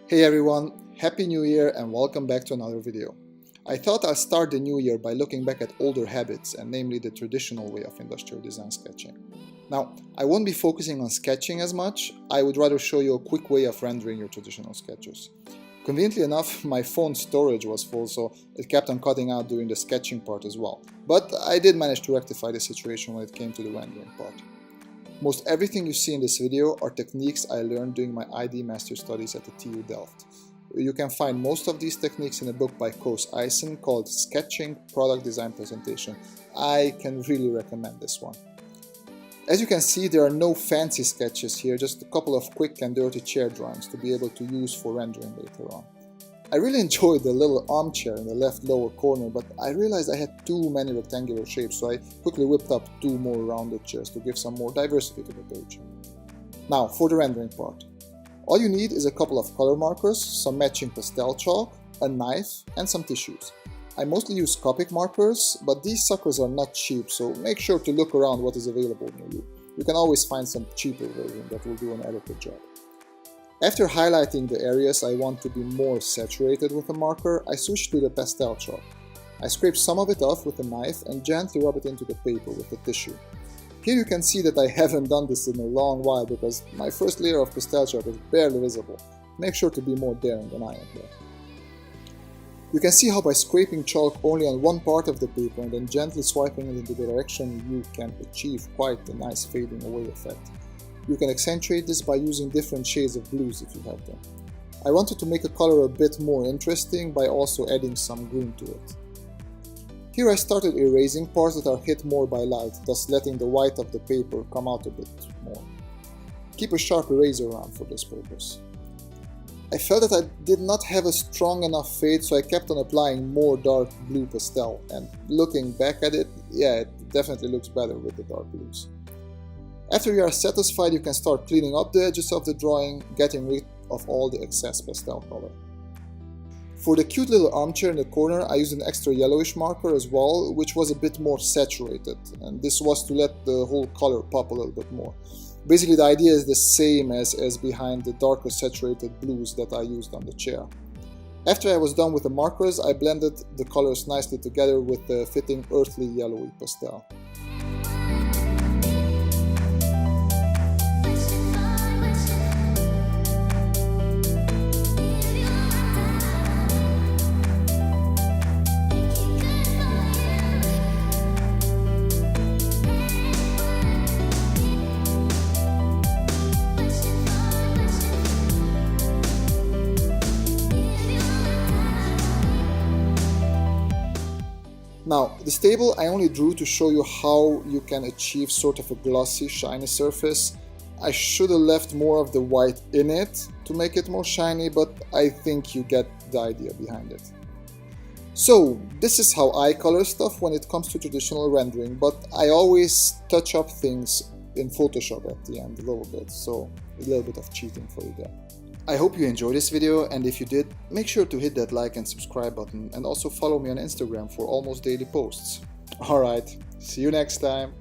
Hey everyone, Happy New Year and welcome back to another video. I thought I'd start the new year by looking back at older habits and namely the traditional way of industrial design sketching. Now, I won't be focusing on sketching as much, I would rather show you a quick way of rendering your traditional sketches. Conveniently enough, my phone's storage was full, so it kept on cutting out during the sketching part as well. But I did manage to rectify the situation when it came to the rendering part. Most everything you see in this video are techniques I learned during my ID Master Studies at the TU Delft. You can find most of these techniques in a book by Koos Eisen called Sketching Product Design Presentation. I can really recommend this one. As you can see, there are no fancy sketches here, just a couple of quick and dirty chair drawings to be able to use for rendering later on. I really enjoyed the little armchair in the left lower corner, but I realized I had too many rectangular shapes, so I quickly whipped up two more rounded chairs to give some more diversity to the page. Now, for the rendering part. All you need is a couple of color markers, some matching pastel chalk, a knife, and some tissues. I mostly use Copic markers, but these suckers are not cheap, so make sure to look around what is available near you. You can always find some cheaper version that will do an adequate job. After highlighting the areas I want to be more saturated with a marker, I switch to the pastel chalk. I scrape some of it off with a knife and gently rub it into the paper with a tissue. Here you can see that I haven't done this in a long while because my first layer of pastel chalk is barely visible. Make sure to be more daring than I am here. You can see how by scraping chalk only on one part of the paper and then gently swiping it into the direction you can achieve quite a nice fading away effect. You can accentuate this by using different shades of blues if you have them. I wanted to make a color a bit more interesting by also adding some green to it. Here I started erasing parts that are hit more by light, thus letting the white of the paper come out a bit more. Keep a sharp eraser around for this purpose. I felt that I did not have a strong enough fade, so I kept on applying more dark blue pastel, and looking back at it, yeah, it definitely looks better with the dark blues. After you are satisfied, you can start cleaning up the edges of the drawing, getting rid of all the excess pastel color. For the cute little armchair in the corner, I used an extra yellowish marker as well, which was a bit more saturated, and this was to let the whole color pop a little bit more. Basically, the idea is the same as behind the darker saturated blues that I used on the chair. After I was done with the markers, I blended the colors nicely together with the fitting earthly yellowy pastel. Now, this table I only drew to show you how you can achieve sort of a glossy, shiny surface. I should have left more of the white in it to make it more shiny, but I think you get the idea behind it. So, this is how I color stuff when it comes to traditional rendering, but I always touch up things in Photoshop at the end a little bit, so a little bit of cheating for you there. I hope you enjoyed this video, and if you did, make sure to hit that like and subscribe button and also follow me on Instagram for almost daily posts. Alright, see you next time!